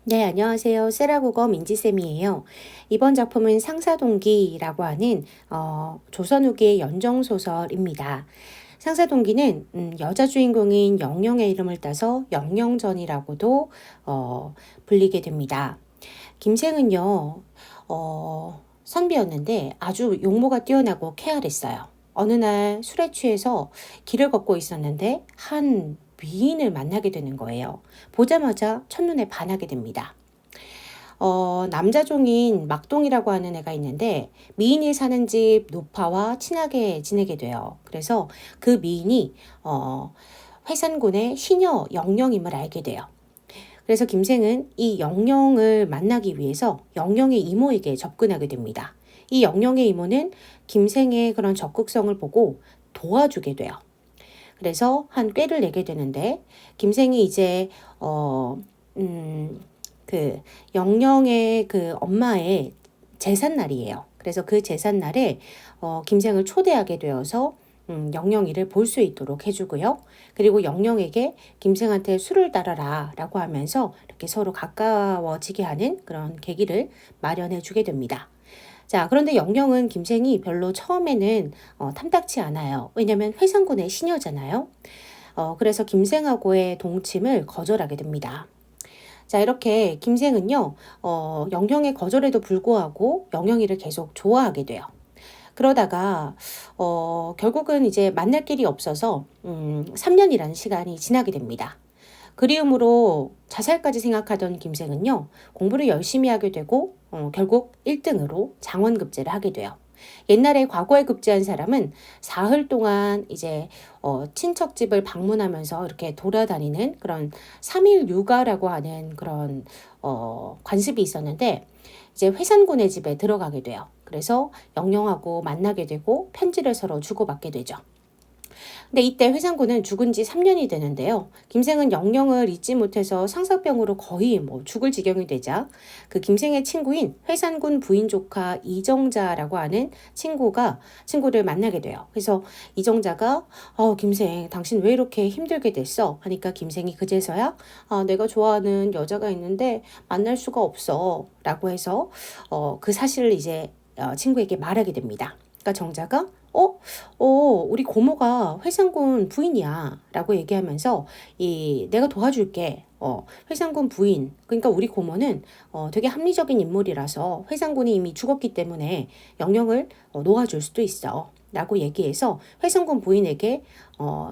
네, 안녕하세요. 세라국어 민지쌤이에요. 이번 작품은 상사동기라고 하는 조선 후기의 연정소설입니다. 상사동기는 여자 주인공인 영영의 이름을 따서 영영전이라고도 불리게 됩니다. 김생은요, 선비였는데 아주 용모가 뛰어나고 쾌활했어요. 어느 날 술에 취해서 길을 걷고 있었는데 한 미인을 만나게 되는 거예요. 보자마자 첫눈에 반하게 됩니다. 남자종인 막동이라고 하는 애가 있는데 미인이 사는 집 노파와 친하게 지내게 돼요. 그래서 그 미인이 회산군의 시녀 영영임을 알게 돼요. 그래서 김생은 이 영영을 만나기 위해서 영영의 이모에게 접근하게 됩니다. 이 영영의 이모는 김생의 그런 적극성을 보고 도와주게 돼요. 그래서 한 꾀를 내게 되는데 김생이 이제 그 영영의 그 엄마의 제삿날이에요. 그래서 그 제삿날에 김생을 초대하게 되어서 영영이를 볼 수 있도록 해주고요. 그리고 영영에게 김생한테 술을 따라라 라고 하면서 이렇게 서로 가까워지게 하는 그런 계기를 마련해 주게 됩니다. 자, 그런데 영영은 김생이 별로 처음에는 탐탁치 않아요. 왜냐면 회상군의 시녀잖아요. 그래서 김생하고의 동침을 거절하게 됩니다. 자, 이렇게 김생은요, 영영의 거절에도 불구하고 영영이를 계속 좋아하게 돼요. 그러다가 결국은 이제 만날 길이 없어서 3년이라는 시간이 지나게 됩니다. 그리움으로 자살까지 생각하던 김생은요, 공부를 열심히 하게 되고 결국 1등으로 장원급제를 하게 돼요. 옛날에 과거에 급제한 사람은 사흘 동안 이제 친척집을 방문하면서 이렇게 돌아다니는 그런 3일 육아라고 하는 그런 관습이 있었는데 이제 회산군의 집에 들어가게 돼요. 그래서 영영하고 만나게 되고 편지를 서로 주고받게 되죠. 근데 이때 회상군은 죽은 지 3년이 되는데요. 김생은 영영을 잊지 못해서 상사병으로 거의 죽을 지경이 되자 그 김생의 친구인 회산군 부인 조카 이정자라고 하는 친구를 만나게 돼요. 그래서 이정자가 김생 당신 왜 이렇게 힘들게 됐어? 하니까 김생이 그제서야 내가 좋아하는 여자가 있는데 만날 수가 없어 라고 해서 그 사실을 이제 친구에게 말하게 됩니다. 그러니까 정자가 우리 고모가 회상군 부인이야 라고 얘기하면서 내가 도와줄게. 회상군 부인. 그러니까 우리 고모는 되게 합리적인 인물이라서 회상군이 이미 죽었기 때문에 영영을 놓아줄 수도 있어. 라고 얘기해서 회상군 부인에게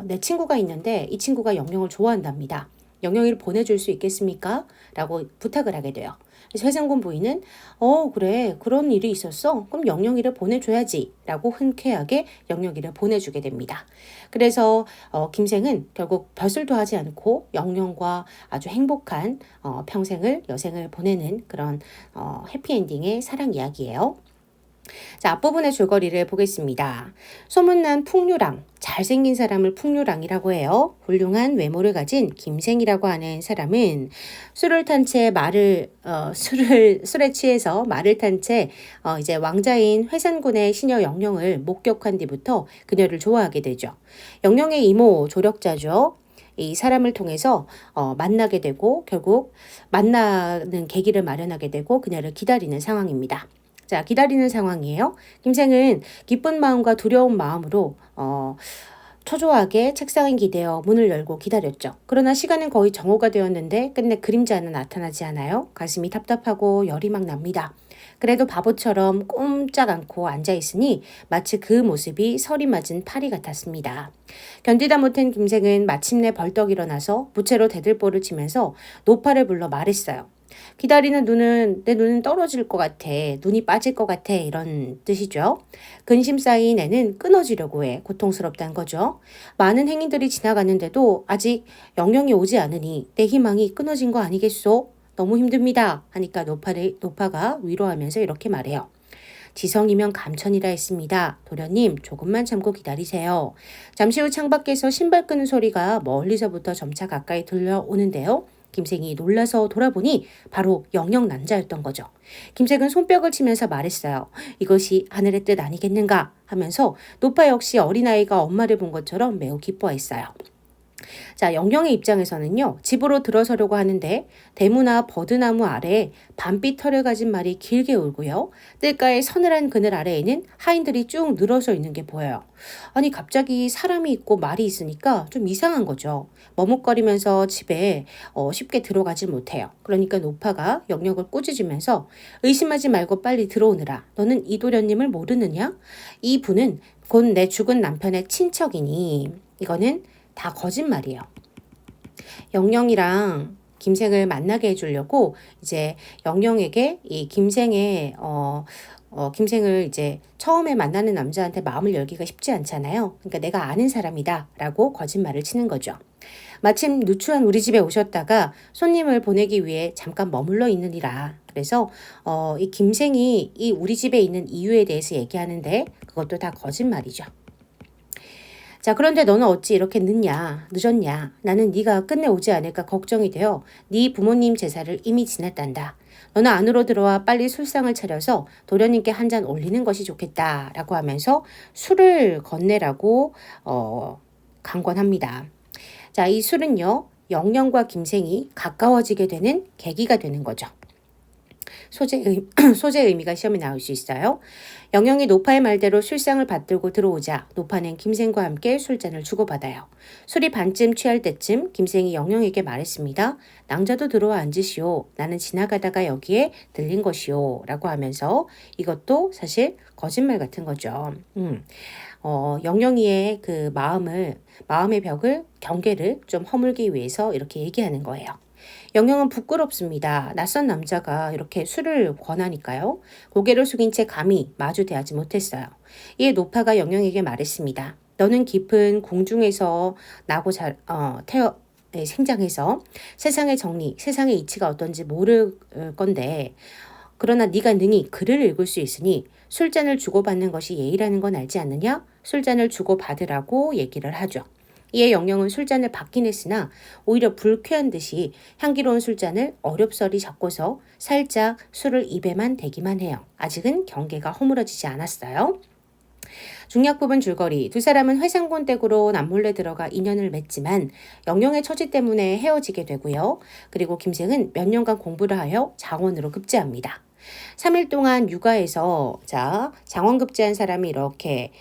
내 친구가 있는데 이 친구가 영영을 좋아한답니다. 영영이를 보내줄 수 있겠습니까? 라고 부탁을 하게 돼요. 그래서 회장군 부인은 그래 그런 일이 있었어? 그럼 영영이를 보내줘야지 라고 흔쾌하게 영영이를 보내주게 됩니다. 그래서 김생은 결국 벼슬도 하지 않고 영영과 아주 행복한 평생을 여생을 보내는 그런 해피엔딩의 사랑 이야기예요. 자, 앞부분의 줄거리를 보겠습니다. 소문난 풍류랑, 잘생긴 사람을 풍류랑이라고 해요. 훌륭한 외모를 가진 김생이라고 하는 사람은 술에 취해서 말을 탄 채 이제 왕자인 회산군의 시녀 영영을 목격한 뒤부터 그녀를 좋아하게 되죠. 영영의 이모 조력자죠. 이 사람을 통해서 만나게 되고 결국 만나는 계기를 마련하게 되고 그녀를 기다리는 상황입니다. 자, 기다리는 상황이에요. 김생은 기쁜 마음과 두려운 마음으로 초조하게 책상에 기대어 문을 열고 기다렸죠. 그러나 시간은 거의 정오가 되었는데 끝내 그림자는 나타나지 않아요. 가슴이 답답하고 열이 막 납니다. 그래도 바보처럼 꼼짝 않고 앉아있으니 마치 그 모습이 설이 맞은 파리 같았습니다. 견디다 못한 김생은 마침내 벌떡 일어나서 부채로 대들보를 치면서 노파를 불러 말했어요. 기다리는 내 눈은 떨어질 것 같아. 눈이 빠질 것 같아. 이런 뜻이죠. 근심 쌓인 애는 끊어지려고 해. 고통스럽다는 거죠. 많은 행인들이 지나가는데도 아직 영영이 오지 않으니 내 희망이 끊어진 거 아니겠소? 너무 힘듭니다. 하니까 노파가 위로하면서 이렇게 말해요. 지성이면 감천이라 했습니다. 도련님 조금만 참고 기다리세요. 잠시 후 창밖에서 신발 끄는 소리가 멀리서부터 점차 가까이 들려오는데요. 김생이 놀라서 돌아보니 바로 영영 난자였던 거죠. 김생은 손뼉을 치면서 말했어요. 이것이 하늘의 뜻 아니겠는가 하면서 노파 역시 어린아이가 엄마를 본 것처럼 매우 기뻐했어요. 자, 영영의 입장에서는요, 집으로 들어서려고 하는데 대무나 버드나무 아래에 밤빛 털을 가진 말이 길게 울고요. 뜰가의 서늘한 그늘 아래에는 하인들이 쭉 늘어서 있는 게 보여요. 아니, 갑자기 사람이 있고 말이 있으니까 좀 이상한 거죠. 머뭇거리면서 집에 쉽게 들어가질 못해요. 그러니까 노파가 영영을 꾸짖으면서 의심하지 말고 빨리 들어오느라. 너는 이도련님을 모르느냐? 이 분은 곧 내 죽은 남편의 친척이니. 이거는 다 거짓말이에요. 영영이랑 김생을 만나게 해주려고 이제 영영에게 이 김생의 김생을 이제 처음에 만나는 남자한테 마음을 열기가 쉽지 않잖아요. 그러니까 내가 아는 사람이다라고 거짓말을 치는 거죠. 마침 누추한 우리 집에 오셨다가 손님을 보내기 위해 잠깐 머물러 있느니라. 그래서 이 김생이 이 우리 집에 있는 이유에 대해서 얘기하는데 그것도 다 거짓말이죠. 자, 그런데 너는 어찌 이렇게 늦었냐? 나는 네가 끝내 오지 않을까 걱정이 되어 네 부모님 제사를 이미 지냈단다. 너는 안으로 들어와 빨리 술상을 차려서 도련님께 한 잔 올리는 것이 좋겠다. 라고 하면서 술을 건네라고 강권합니다. 자, 이 술은요, 영영과 김생이 가까워지게 되는 계기가 되는 거죠. 소재 의미가 시험에 나올 수 있어요. 영영이 노파의 말대로 술상을 받들고 들어오자 노파는 김생과 함께 술잔을 주고받아요. 술이 반쯤 취할 때쯤 김생이 영영에게 말했습니다. 낭자도 들어와 앉으시오. 나는 지나가다가 여기에 들린 것이오. 라고 하면서 이것도 사실 거짓말 같은 거죠. 영영이의 그 마음의 벽을, 경계를 좀 허물기 위해서 이렇게 얘기하는 거예요. 영영은 부끄럽습니다. 낯선 남자가 이렇게 술을 권하니까요. 고개를 숙인 채 감히 마주 대하지 못했어요. 이에 노파가 영영에게 말했습니다. 너는 깊은 궁중에서 나고 생장해서 세상의 정리, 세상의 이치가 어떤지 모를 건데 그러나 네가 능히 글을 읽을 수 있으니 술잔을 주고받는 것이 예의라는 건 알지 않느냐? 술잔을 주고받으라고 얘기를 하죠. 이에 영영은 술잔을 받긴 했으나 오히려 불쾌한 듯이 향기로운 술잔을 어렵서리 잡고서 살짝 술을 입에만 대기만 해요. 아직은 경계가 허물어지지 않았어요. 중약부분 줄거리. 두 사람은 회상군 댁으로 남몰래 들어가 인연을 맺지만 영영의 처지 때문에 헤어지게 되고요. 그리고 김생은 몇 년간 공부를 하여 장원으로 급제합니다. 3일 동안 육아에서 장원급제한 사람이 이렇게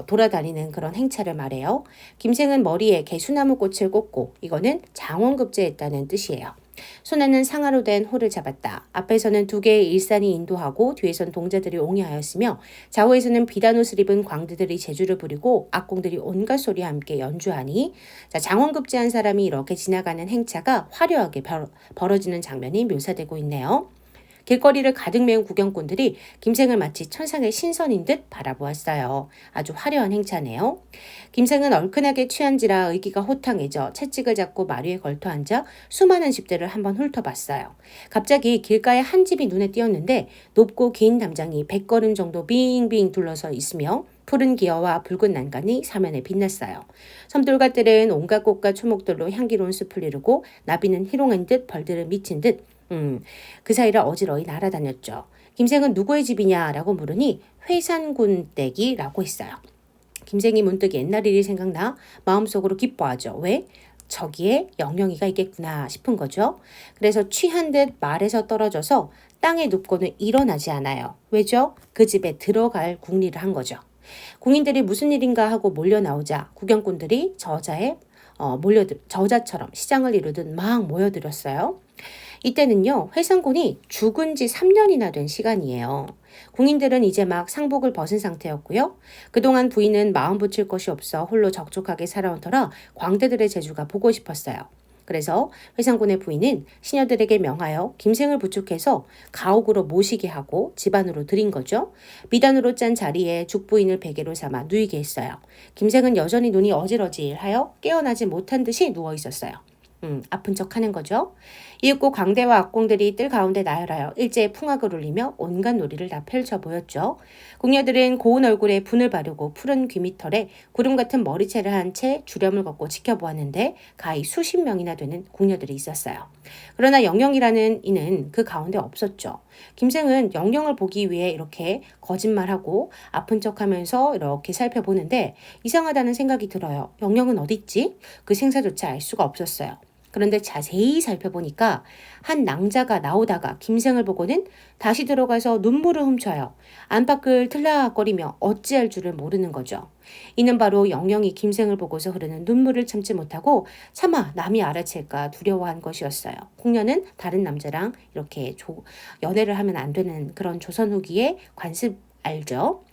돌아다니는 그런 행차를 말해요. 김생은 머리에 개수나무 꽃을 꽂고 이거는 장원급제했다는 뜻이에요. 손에는 상아로 된 호를 잡았다. 앞에서는 2개의 일산이 인도하고 뒤에선 동자들이 옹이하였으며 좌우에서는 비단 옷을 입은 광대들이 제주를 부리고 악공들이 온갖 소리와 함께 연주하니 장원급제한 사람이 이렇게 지나가는 행차가 화려하게 벌어지는 장면이 묘사되고 있네요. 길거리를 가득 메운 구경꾼들이 김생을 마치 천상의 신선인 듯 바라보았어요. 아주 화려한 행차네요. 김생은 얼큰하게 취한지라 의기가 호탕해져 채찍을 잡고 마루에 걸터앉아 수많은 집들을 한번 훑어봤어요. 갑자기 길가에 한 집이 눈에 띄었는데 높고 긴 담장이 100걸음 정도 빙빙 둘러서 있으며 푸른 기어와 붉은 난간이 사면에 빛났어요. 섬돌과 뜰은 온갖 꽃과 초목들로 향기로운 숲을 이루고 나비는 희롱한 듯 벌들은 미친 듯 그 사이를 어지러이 날아다녔죠. 김생은 누구의 집이냐라고 물으니 회산군 댁이라고 했어요. 김생이 문득 옛날 일이 생각나 마음속으로 기뻐하죠. 왜? 저기에 영영이가 있겠구나 싶은 거죠. 그래서 취한 듯 말에서 떨어져서 땅에 눕고는 일어나지 않아요. 왜죠? 그 집에 들어갈 궁리를 한 거죠. 궁인들이 무슨 일인가 하고 몰려 나오자 구경꾼들이 저자처럼 시장을 이루듯 막 모여들었어요. 이때는요, 회상군이 죽은 지 3년이나 된 시간이에요. 궁인들은 이제 막 상복을 벗은 상태였고요. 그동안 부인은 마음 붙일 것이 없어 홀로 적적하게 살아온 터라 광대들의 재주가 보고 싶었어요. 그래서 회상군의 부인은 시녀들에게 명하여 김생을 부축해서 가옥으로 모시게 하고 집안으로 들인 거죠. 미단으로 짠 자리에 죽부인을 베개로 삼아 누이게 했어요. 김생은 여전히 눈이 어질어질하여 깨어나지 못한 듯이 누워 있었어요. 아픈 척 하는 거죠. 이윽고 광대와 악공들이 뜰 가운데 나열하여 일제히 풍악을 울리며 온갖 놀이를 다 펼쳐 보였죠. 궁녀들은 고운 얼굴에 분을 바르고 푸른 귀밑털에 구름 같은 머리채를 한 채 주렴을 걷고 지켜보았는데 가히 수십 명이나 되는 궁녀들이 있었어요. 그러나 영영이라는 이는 그 가운데 없었죠. 김생은 영영을 보기 위해 이렇게 거짓말하고 아픈 척하면서 이렇게 살펴보는데 이상하다는 생각이 들어요. 영영은 어디 있지? 그 생사조차 알 수가 없었어요. 그런데 자세히 살펴보니까 한 낭자가 나오다가 김생을 보고는 다시 들어가서 눈물을 훔쳐요. 안팎을 틀락거리며 어찌할 줄을 모르는 거죠. 이는 바로 영영이 김생을 보고서 흐르는 눈물을 참지 못하고 차마 남이 알아챌까 두려워한 것이었어요. 궁녀는 다른 남자랑 이렇게 연애를 하면 안 되는 그런 조선 후기의 관습 알죠?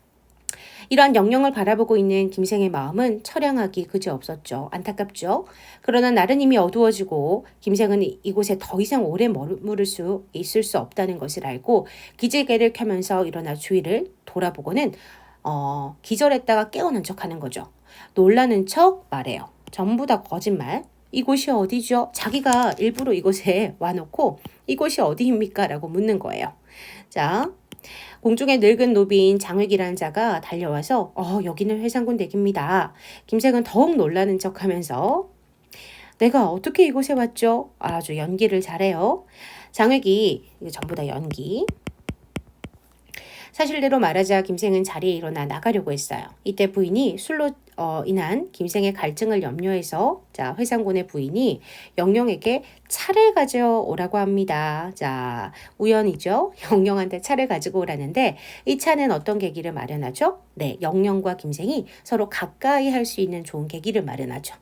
이러한 영영을 바라보고 있는 김생의 마음은 처량하기 그지없었죠. 안타깝죠. 그러나 날은 이미 어두워지고 김생은 이곳에 더 이상 오래 머무를 수 있을 수 없다는 것을 알고 기지개를 켜면서 일어나 주위를 돌아보고는 기절했다가 깨어난 척하는 거죠. 놀라는 척 말해요. 전부 다 거짓말. 이곳이 어디죠? 자기가 일부러 이곳에 와놓고 이곳이 어디입니까? 라고 묻는 거예요. 자, 공중에 늙은 노비인 장획이라는 자가 달려와서 여기는 회상군 댁입니다. 김생은 더욱 놀라는 척하면서 내가 어떻게 이곳에 왔죠? 아주 연기를 잘해요. 장획이 전부 다 연기. 사실대로 말하자 김생은 자리에 일어나 나가려고 했어요. 이때 부인이 술로 인한 김생의 갈증을 염려해서 회상군의 부인이 영영에게 차를 가져오라고 합니다. 자, 우연이죠. 영영한테 차를 가지고 오라는데 이 차는 어떤 계기를 마련하죠? 네, 영영과 김생이 서로 가까이 할 수 있는 좋은 계기를 마련하죠.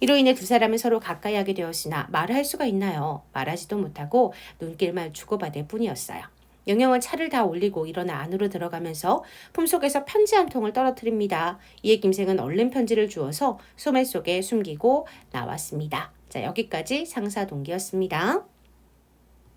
이로 인해 두 사람은 서로 가까이 하게 되었으나 말을 할 수가 있나요? 말하지도 못하고 눈길만 주고받을 뿐이었어요. 영영은 차를 다 올리고 일어나 안으로 들어가면서 품속에서 편지 한 통을 떨어뜨립니다. 이에 김생은 얼른 편지를 주어서 소매 속에 숨기고 나왔습니다. 자, 여기까지 상사동기였습니다.